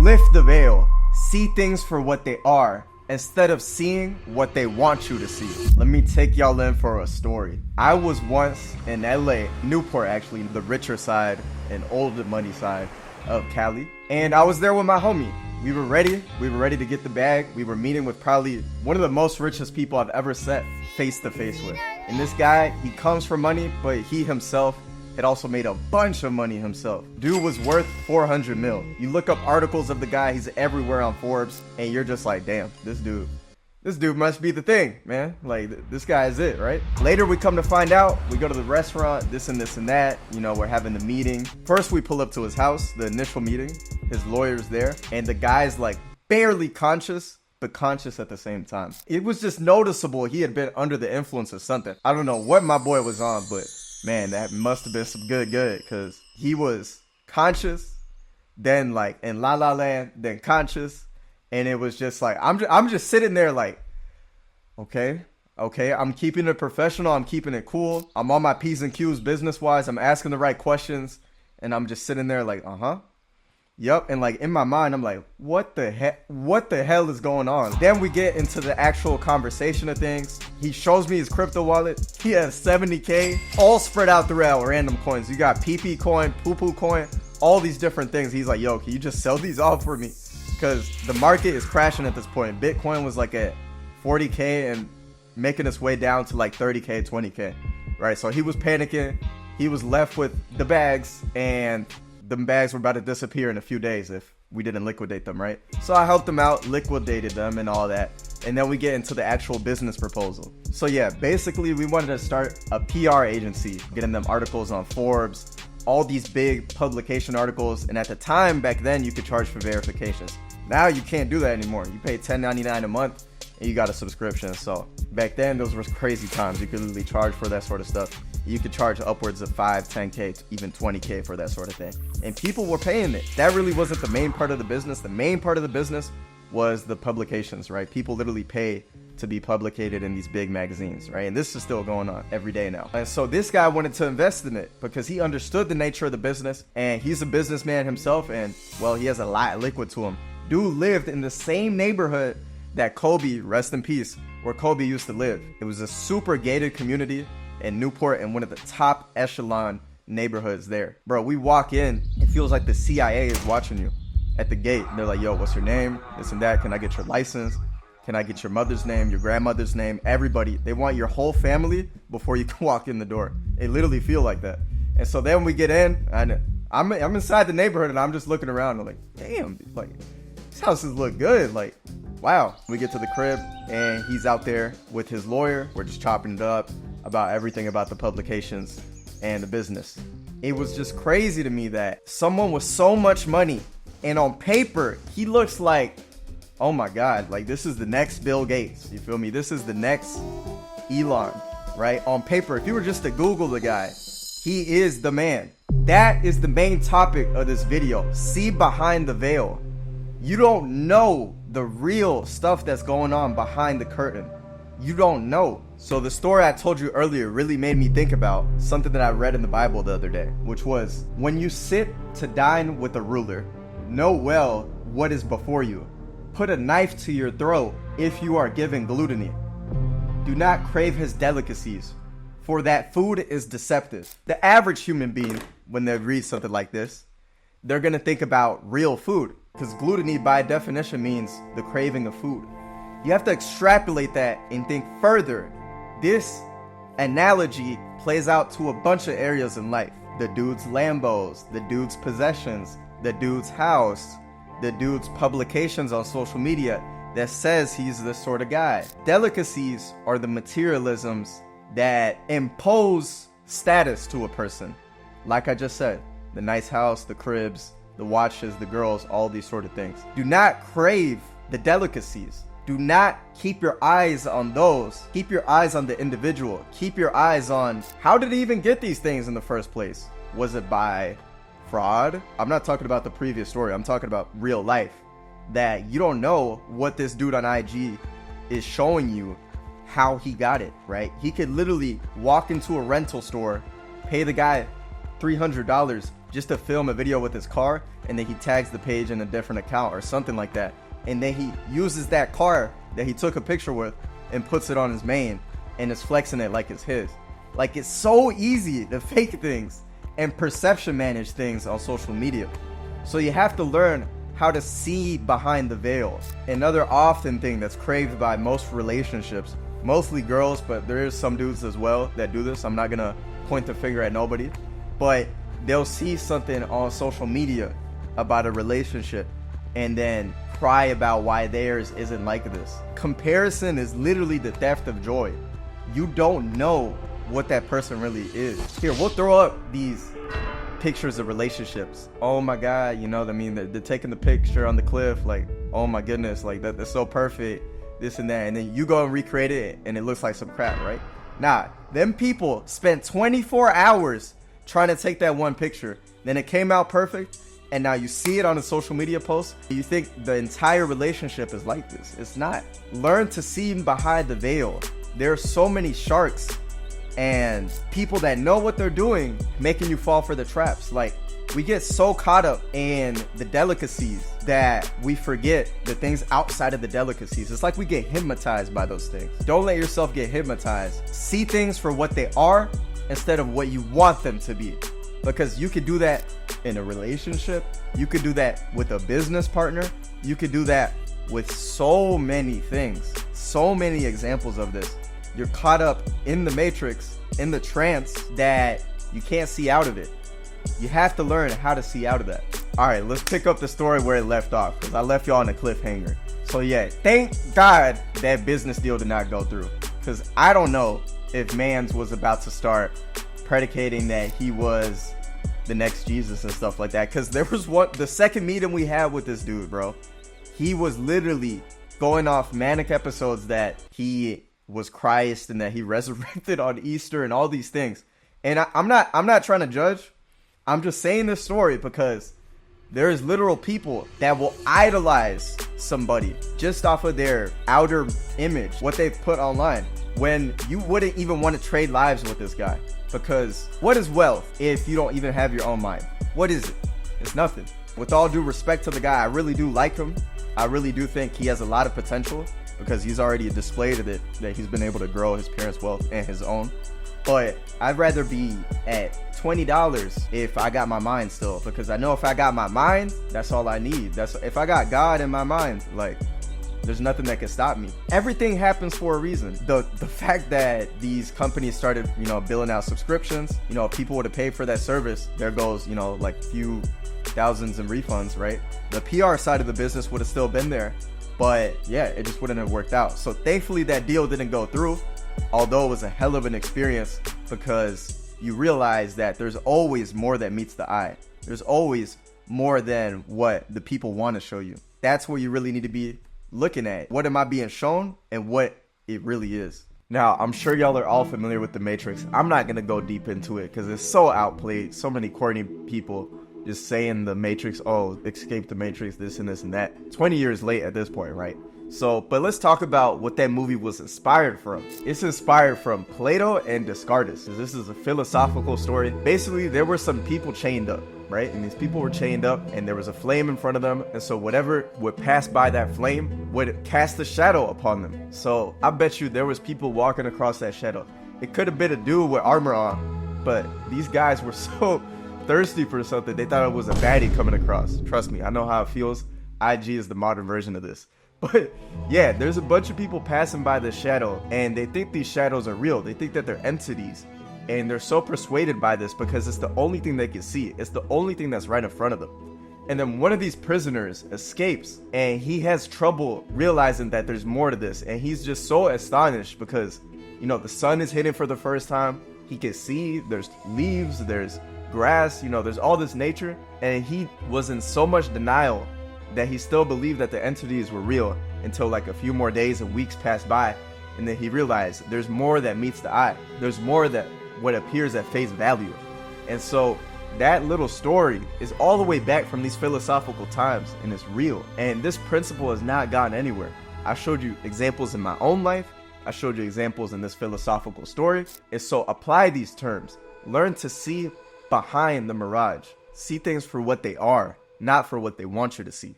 Lift the veil. See things for what they are, instead of seeing what they want you to see. Let me take y'all in for a story. I was once in LA, Newport actually, the richer side and older money side of Cali. And I was there with my homie. We were ready to get the bag. We were meeting with probably one of the most richest people I've ever sat face to face with. And this guy, he comes from money, but he himself had also made a bunch of money himself. Dude was worth 400 mil. You look up articles of the guy, he's everywhere on Forbes, and you're just like, damn, this dude must be the thing, man. Like, this guy is it, right? Later we come to find out, we go to the restaurant, this and that, you know, we're having the meeting. First we pull up to his house, the initial meeting, his lawyer's there, and the guy's like barely conscious, but conscious at the same time. It was just noticeable he had been under the influence of something. I don't know what my boy was on, but man, that must have been some good, because he was conscious, then like in La La Land, then conscious, and it was just like, I'm just sitting there like, okay, I'm keeping it professional, I'm keeping it cool, I'm on my P's and Q's business-wise, I'm asking the right questions, and I'm just sitting there like, yup, and like in my mind, I'm like, what the hell is going on? Then we get into the actual conversation of things. He shows me his crypto wallet. He has 70K all spread out throughout random coins. You got PP coin, poo poo coin, all these different things. He's like, yo, can you just sell these off for me? Because the market is crashing at this point. Bitcoin was like at 40K and making its way down to like 30K, 20K, right? So he was panicking. He was left with the bags, and the bags were about to disappear in a few days if we didn't liquidate them, right? So I helped them out, liquidated them and all that. And then we get into the actual business proposal. So yeah, basically we wanted to start a PR agency, getting them articles on Forbes, all these big publication articles. And at the time back then, you could charge for verifications. Now you can't do that anymore. You pay $10.99 a month and you got a subscription. So back then, those were crazy times. You could literally charge for that sort of stuff. You could charge upwards of 5, 10K, even 20K for that sort of thing. And people were paying it. That really wasn't the main part of the business. The main part of the business was the publications, right? People literally pay to be publicated in these big magazines, right? And this is still going on every day now. And so this guy wanted to invest in it because he understood the nature of the business, and he's a businessman himself, and well, he has a lot of liquid to him. Dude lived in the same neighborhood that Kobe, rest in peace, where Kobe used to live. It was a super gated community in Newport and one of the top echelon neighborhoods there. Bro, we walk in, it feels like the CIA is watching you at the gate. They're like, yo, what's your name? This and that. Can I get your license? Can I get your mother's name, your grandmother's name? Everybody. They want your whole family before you can walk in the door. It literally feel like that. And so then we get in, and I'm inside the neighborhood, and I'm just looking around. I'm like, damn, like, these houses look good. Like, wow. We get to the crib, and he's out there with his lawyer. We're just chopping it up about everything about the publications and the business. It was just crazy to me that someone with so much money, and on paper, he looks like, oh my God, like this is the next Bill Gates. You feel me? This is the next Elon, right? On paper, if you were just to Google the guy, he is the man. That is the main topic of this video. See behind the veil. You don't know the real stuff that's going on behind the curtain. You don't know. So the story I told you earlier really made me think about something that I read in the Bible the other day, which was, when you sit to dine with a ruler, know well what is before you. Put a knife to your throat if you are given gluttony. Do not crave his delicacies, for that food is deceptive. The average human being, when they read something like this, they're going to think about real food, because gluttony by definition means the craving of food. You have to extrapolate that and think further. This analogy plays out to a bunch of areas in life. The dude's Lambos, the dude's possessions, the dude's house, the dude's publications on social media that says he's this sort of guy. Delicacies are the materialisms that impose status to a person. Like I just said, the nice house, the cribs, the watches, the girls, all these sort of things. Do not crave the delicacies. Do not keep your eyes on those. Keep your eyes on the individual. Keep your eyes on, how did he even get these things in the first place? Was it by fraud? I'm not talking about the previous story. I'm talking about real life. That you don't know what this dude on IG is showing you, how he got it, right? He could literally walk into a rental store, pay the guy $300 just to film a video with his car, and then he tags the page in a different account or something like that. And then he uses that car that he took a picture with and puts it on his main and is flexing it like it's his. Like, it's so easy to fake things and perception manage things on social media. So you have to learn how to see behind the veil. Another often thing that's craved by most relationships, mostly girls, but there is some dudes as well that do this. I'm not gonna point the finger at nobody, but they'll see something on social media about a relationship and then cry about why theirs isn't like this. Comparison is literally the theft of joy. You don't know what that person really is. Here, we'll throw up these pictures of relationships. Oh my God, you know what I mean? They're taking the picture on the cliff, like, oh my goodness, like that's so perfect, this and that. And then you go and recreate it and it looks like some crap, right? Nah, them people spent 24 hours trying to take that one picture. Then it came out perfect. And now you see it on a social media post. You think the entire relationship is like this. It's not. Learn to see behind the veil. There are so many sharks and people that know what they're doing making you fall for the traps. Like, we get so caught up in the delicacies that we forget the things outside of the delicacies. It's like we get hypnotized by those things. Don't let yourself get hypnotized. See things for what they are instead of what you want them to be. Because you could do that in a relationship. You could do that with a business partner. You could do that with so many things. So many examples of this. You're caught up in the matrix, in the trance that you can't see out of it. You have to learn how to see out of that. All right, let's pick up the story where it left off, because I left y'all on a cliffhanger. So yeah, thank God that business deal did not go through, because I don't know if Mans was about to start predicating that he was the next Jesus and stuff like that. Because there was the second meeting we had with this dude, bro, he was literally going off manic episodes that he was Christ and that he resurrected on Easter and all these things. And I'm not trying to judge. I'm just saying this story because there's literal people that will idolize somebody just off of their outer image, what they've put online, when you wouldn't even want to trade lives with this guy. Because what is wealth if you don't even have your own mind? What is it? It's nothing. With all due respect to the guy, I really do like him. I really do think he has a lot of potential because he's already displayed it, that he's been able to grow his parents' wealth and his own. But I'd rather be at $20 if I got my mind still, because I know if I got my mind, that's all I need. That's if I got God in my mind, like, there's nothing that can stop me. Everything happens for a reason. The fact that these companies started, billing out subscriptions, people would have paid for that service. There goes, like few thousands in refunds, right? The PR side of the business would have still been there, but yeah, it just wouldn't have worked out. So thankfully that deal didn't go through, although it was a hell of an experience, because you realize that there's always more that meets the eye. There's always more than what the people want to show you. That's where you really need to be looking at. What am I being shown and what it really is? Now, I'm sure y'all are all familiar with The Matrix. I'm not going to go deep into it because it's so outplayed. So many corny people just saying The Matrix, oh, escape the Matrix, this and this and that. 20 years late at this point, right? So, but let's talk about what that movie was inspired from. It's inspired from Plato and Descartes. This is a philosophical story. Basically, there were some people chained up, right? And these people were chained up and there was a flame in front of them. And so whatever would pass by that flame would cast a shadow upon them. So I bet you there was people walking across that shadow. It could have been a dude with armor on, but these guys were so thirsty for something, they thought it was a baddie coming across. Trust me, I know how it feels. IG is the modern version of this. But yeah, there's a bunch of people passing by the shadow and they think these shadows are real. They think that they're entities. And they're so persuaded by this because it's the only thing they can see. It's the only thing that's right in front of them. And then one of these prisoners escapes and he has trouble realizing that there's more to this. And he's just so astonished because, the sun is hidden for the first time. He can see there's leaves, there's grass, there's all this nature. And he was in so much denial that he still believed that the entities were real until like a few more days and weeks passed by. And then he realized there's more that meets the eye. There's more that what appears at face value. And so that little story is all the way back from these philosophical times and it's real. And this principle has not gone anywhere. I showed you examples in my own life. I showed you examples in this philosophical story. And so apply these terms. Learn to see behind the mirage. See things for what they are, not for what they want you to see.